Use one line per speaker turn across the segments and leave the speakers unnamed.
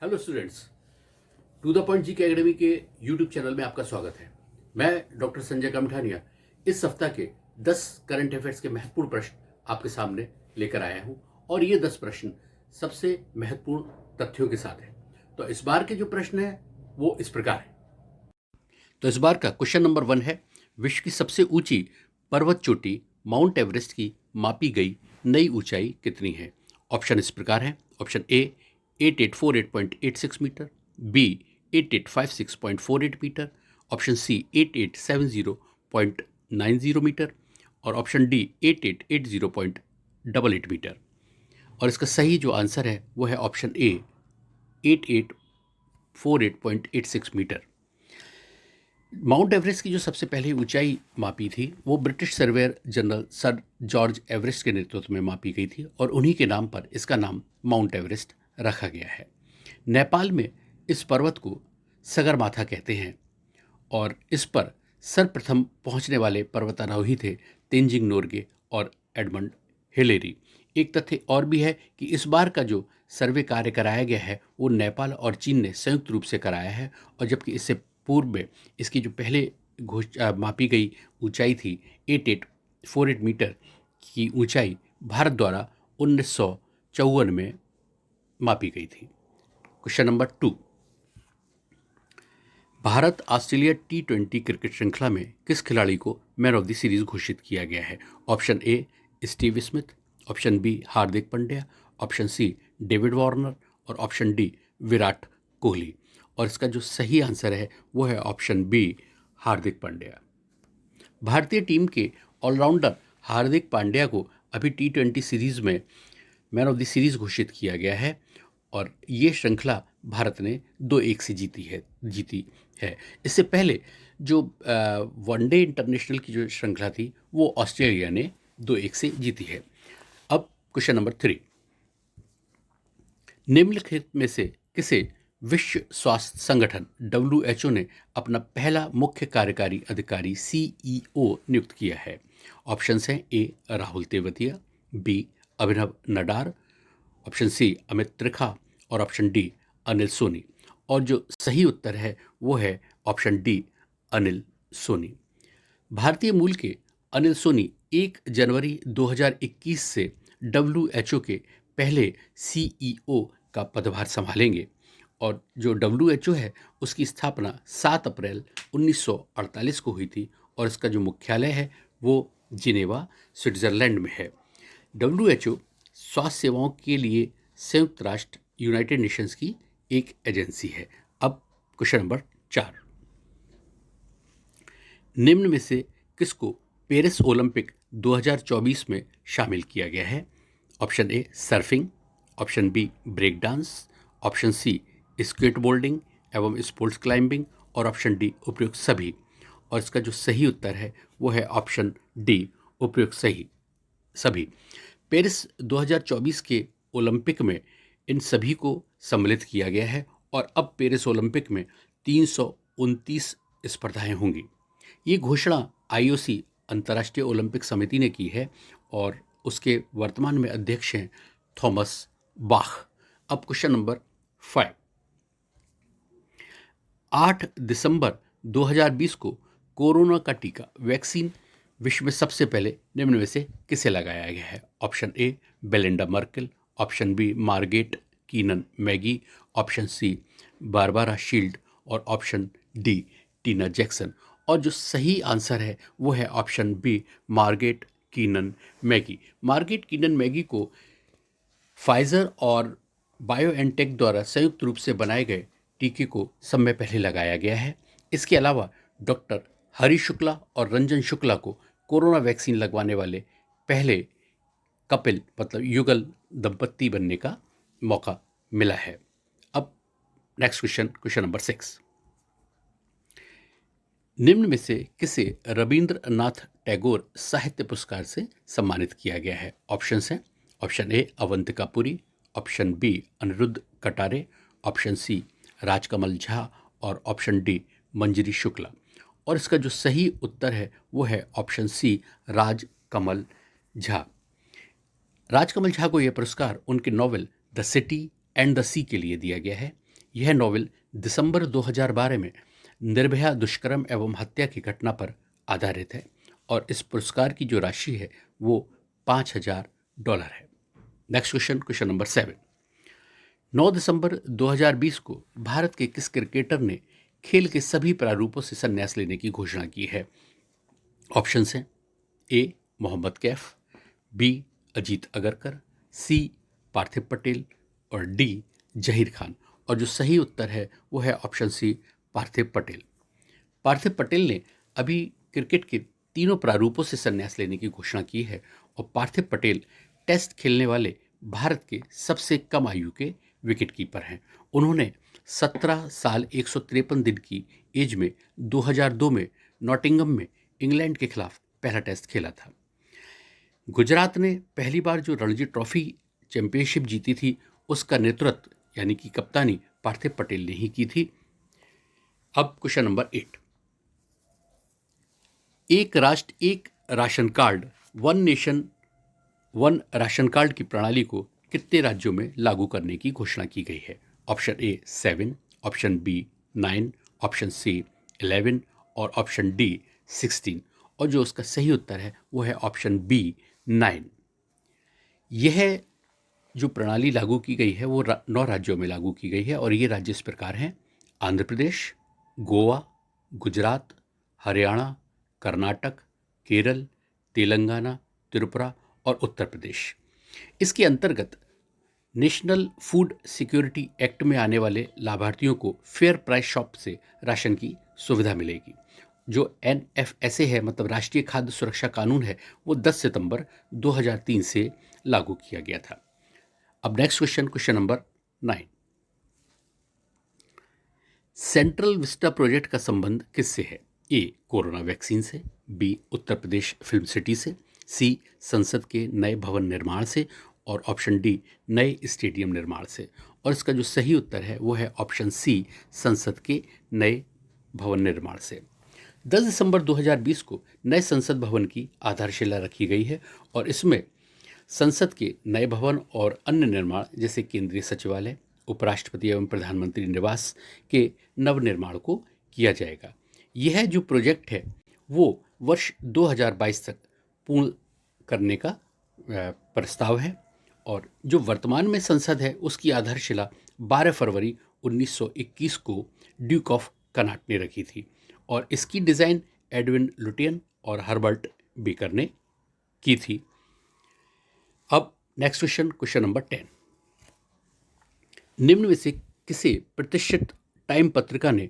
Hello students, to the point G K academy के YouTube channel में आपका स्वागत है। मैं डॉक्टर संजय कमठानिया इस सप्ताह के 10 करंट अफेयर्स के महत्वपूर्ण प्रश्न आपके सामने लेकर आया हूं और ये 10 प्रश्न सबसे महत्वपूर्ण तथ्यों के साथ हैं। तो इस बार के जो प्रश्न है वो इस प्रकार है। तो इस बार का क्वेश्चन नंबर 1 है, विश्व की सबसे ऊंची पर्वत चोटी माउंट एवरेस्ट की मापी गई नई ऊंचाई कितनी है? ऑप्शन इस प्रकार है। Option A 8848.86 metre, B 8856.48 metre, option C 8870.90 metre और ऑप्शन डी 8880.88 मीटर। और इसका सही जो आंसर है वो है option A 8848.86 metre. Mount Everest की जो सबसे पहले ऊंचाई मापी थी वो British surveyor general sir George Everest के नेतृत्व में मापी गई थी और उन्हीं के नाम पर इसका नाम माउंट एवरेस्ट रखा गया है। नेपाल में इस पर्वत को सगरमाथा कहते हैं और इस पर सर्वप्रथम पहुंचने वाले पर्वतारोही थे तेंजिंग नोरगे और एडमंड हिलेरी। एक तथ्य और भी है कि इस बार का जो सर्वे कार्य कराया गया है वो नेपाल और चीन ने संयुक्त रूप से कराया है, और जबकि इससे पूर्व में इसकी जो पहले मापी गई ऊंचाई थी 8848 मीटर की ऊंचाई भारत द्वारा 1954 में मापी गई थी। Question number 2, Bharat Australia T20 cricket श्रृंखला में किस खिलाड़ी को मैन ऑफ द सीरीज घोषित किया गया है? Option A Steve Smith, option B Hardik Pandya, option C David Warner और ऑप्शन डी विराट कोहली। और इसका जो सही आंसर है वो है ऑप्शन बी हार्दिक पांड्या। भारतीय टीम के ऑलराउंडर हार्दिक पांड्या को अभी T20 सीरीज में मैन ऑफ द सीरीज घोषित किया गया है और ये श्रृंखला भारत ने 2-1 से जीती है। इससे पहले जो वनडे इंटरनेशनल की जो श्रृंखला थी वो ऑस्ट्रेलिया ने 2-1 से जीती है। अब क्वेश्चन नंबर 3, निम्नलिखित में से किसे विश्व स्वास्थ्य संगठन WHO ने अपना पहला मुख्य कार्यकारी अधिकारी CEO नियुक्त किया है? ऑप्शंस हैं ए राहुल तेवतिया, बी अभिनव नडार, ऑप्शन सी अमित त्रिखा और ऑप्शन डी अनिल सोनी। और जो सही उत्तर है वो है ऑप्शन डी अनिल सोनी। भारतीय मूल के अनिल सोनी 1 जनवरी 2021 से WHO के पहले CEO का पदभार संभालेंगे और जो WHO है उसकी स्थापना 7 अप्रैल 1948 को हुई थी और इसका जो मुख्यालय है वो जिनेवा स्विट्जरलैंड में है। WHO स्वास्थ्य सेवाओं के लिए संयुक्त राष्ट्र यूनाइटेड नेशंस की एक एजेंसी है। अब क्वेश्चन नंबर 4, निम्न में से किसको पेरिस ओलंपिक 2024 में शामिल किया गया है? Option A surfing, option B break dance, option C skateboarding एवं स्पोर्ट्स क्लाइंबिंग और ऑप्शन डी उपयुक्त सभी। और इसका जो सही उत्तर है वो है ऑप्शन डी उपयुक्त सभी। पेरिस 2024 के ओलंपिक में इन सभी को सम्मिलित किया गया है और अब पेरिस ओलंपिक में 329 स्पर्धाएं होंगी। ये घोषणा IOC अंतर्राष्ट्रीय ओलंपिक समिति ने की है और उसके वर्तमान में अध्यक्ष हैं थॉमस बाख। अब क्वेश्चन नंबर 5, 8 दिसंबर 2020 को कोरोना का टीका वैक्सीन विश्व में सबसे पहले निम्न में से किसे लगाया गया है? Option A Belinda Merkel, option B Margaret Keenan Maggie, option C Barbara Shield और ऑप्शन डी टीना जैक्सन। और जो सही आंसर है वो है option B Margaret Keenan Maggie. Margaret Keenan Maggie को फाइजर और बायोएनटेक द्वारा संयुक्त रूप से बनाए गए टीके को समय पहले लगाया गया है। इसके अलावा डॉक्टर हरि शुक्ला और रंजन शुक्ला को कोरोना वैक्सीन लगवाने वाले पहले कपिल मतलब युगल दंपत्ति बनने का मौका मिला है। अब नेक्स्ट क्वेश्चन नंबर 6, निम्न में से किसे रविंद्रनाथ टैगोर साहित्य पुरस्कार से सम्मानित किया गया है? ऑप्शंस हैं option A Avantika Puri, option B Anirudh Katare, option C Rajkamal Jha और ऑप्शन डी मंजरी शुक्ला। और इसका जो सही उत्तर है वो है ऑप्शन सी राजकमल झा। राजकमल झा को यह पुरस्कार उनके novel the city and the sea के लिए दिया गया है। यह नॉवेल दिसंबर 2012 में निर्भया दुष्कर्म एवं हत्या की घटना पर आधारित है और इस पुरस्कार की जो राशि है वो $5,000 है। Next question, question number 7। 9 दिसंबर 2020 को भारत के किस क्रिकेटर ने खेल के सभी प्रारूपों से संन्यास लेने की घोषणा की है? ऑप्शंस हैं ए मोहम्मद कैफ, बी अजीत अगरकर, सी पार्थिव पटेल और डी जहीर खान। और जो सही उत्तर है वो है ऑप्शन सी पार्थिव पटेल। पार्थिव पटेल ने अभी क्रिकेट के तीनों प्रारूपों से संन्यास लेने की घोषणा की है और पार्थिव पटेल टेस्ट खेलने वाले भारत के सबसे कम आयु के विकेट कीपर हैं। उन्होंने 17 साल 153 दिन की एज में 2002 में नॉटिंगम में इंग्लैंड के खिलाफ पहला टेस्ट खेला था। गुजरात ने पहली बार जो रणजी ट्रॉफी चैंपियनशिप जीती थी उसका नेतृत्व यानी कि कप्तानी पार्थिव पटेल ने ही की थी। अब क्वेश्चन नंबर 8। एक राष्ट्र एक ration card, one nation one ration card की प्रणाली को कितने राज्यों में लागू करने की घोषणा की गई है? Option A 7, option B 9, option C 11 और ऑप्शन डी 16। और जो उसका सही उत्तर है वो है ऑप्शन बी 9। यह जो प्रणाली लागू की गई है वो 9 राज्यों में लागू की गई है और ये राज्य इस प्रकार हैं: आंध्र प्रदेश, गोवा, गुजरात, हरियाणा, कर्नाटक, केरल, तेलंगाना, त्रिपुरा और उत्तर प्रदेश। इसके अंतर्गत नेशनल फूड सिक्योरिटी एक्ट में आने वाले लाभार्थियों को फेयर प्राइस शॉप से राशन की सुविधा मिलेगी। जो NFSA है मतलब राष्ट्रीय खाद्य सुरक्षा कानून है वो 10 सितंबर 2003 से लागू किया गया था। अब next question, question number 9। Central Vista project का संबंध किससे है? ए कोरोना वैक्सीन से, B Uttar Pradesh film city से, सी संसद के नए भवन निर्माण से और ऑप्शन डी नए स्टेडियम निर्माण से। और इसका जो सही उत्तर है वो है ऑप्शन सी संसद के नए भवन निर्माण से। 10 दिसंबर 2020 को नए संसद भवन की आधारशिला रखी गई है और इसमें संसद के नए भवन और अन्य निर्माण जैसे केंद्रीय सचिवालय, उपराष्ट्रपति एवं प्रधानमंत्री निवास के नवनिर्माण को किया जाएगा। यह जो प्रोजेक्ट है वो वर्ष 2022 तक पूर्ण करने का प्रस्ताव है और जो वर्तमान में संसद है उसकी आधारशिला 12 फरवरी 1921 को ड्यूक ऑफ कनाट ने रखी थी और इसकी डिज़ाइन एडविन लुटियन और हर्बर्ट बेकर ने की थी। अब नेक्स्ट क्वेश्चन, क्वेश्चन नंबर 10। निम्न में से किसे प्रतिष्ठित टाइम पत्रिका ने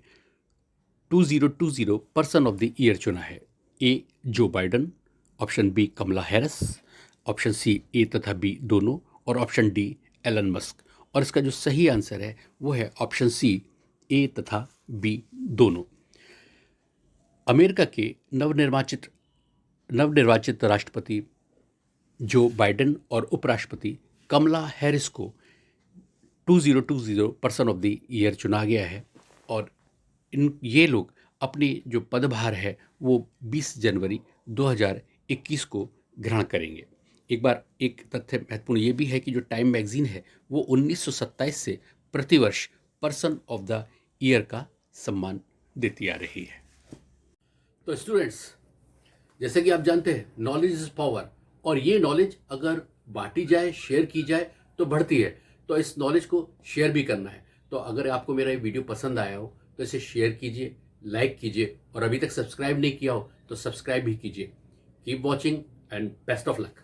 2020 पर्सन ऑफ द ईयर चुना है? ए जो बाइडन, ऑप्शन बी कमला हैरिस, ऑप्शन सी ए तथा बी दोनों और ऑप्शन डी एलन मस्क। और इसका जो सही आंसर है वो है ऑप्शन सी ए तथा बी दोनों। अमेरिका के नवनिर्वाचित राष्ट्रपति जो बाइडेन और उपराष्ट्रपति कमला हैरिस को 2020 पर्सन ऑफ द ईयर चुना गया है और ये लोग अपनी जो पदभार है वो 20 जनवरी 2021 को ग्रहण करेंगे। एक बार एक तथ्य महत्वपूर्ण ये भी है कि जो टाइम मैगजीन है वो 1927 से प्रतिवर्ष पर्सन ऑफ द ईयर का सम्मान देती आ रही है। तो स्टूडेंट्स, जैसे कि आप जानते हैं नॉलेज इज पावर और ये नॉलेज अगर बांटी जाए, शेयर की जाए तो बढ़ती है। तो इस नॉलेज को शेयर भी करना है। तो अगर आपको मेरा ये वीडियो पसंद आया हो तो इसे शेयर कीजिए, लाइक कीजिए और अभी तक सब्सक्राइब नहीं किया हो तो सब्सक्राइब भी कीजिए। Keep watching and best of luck.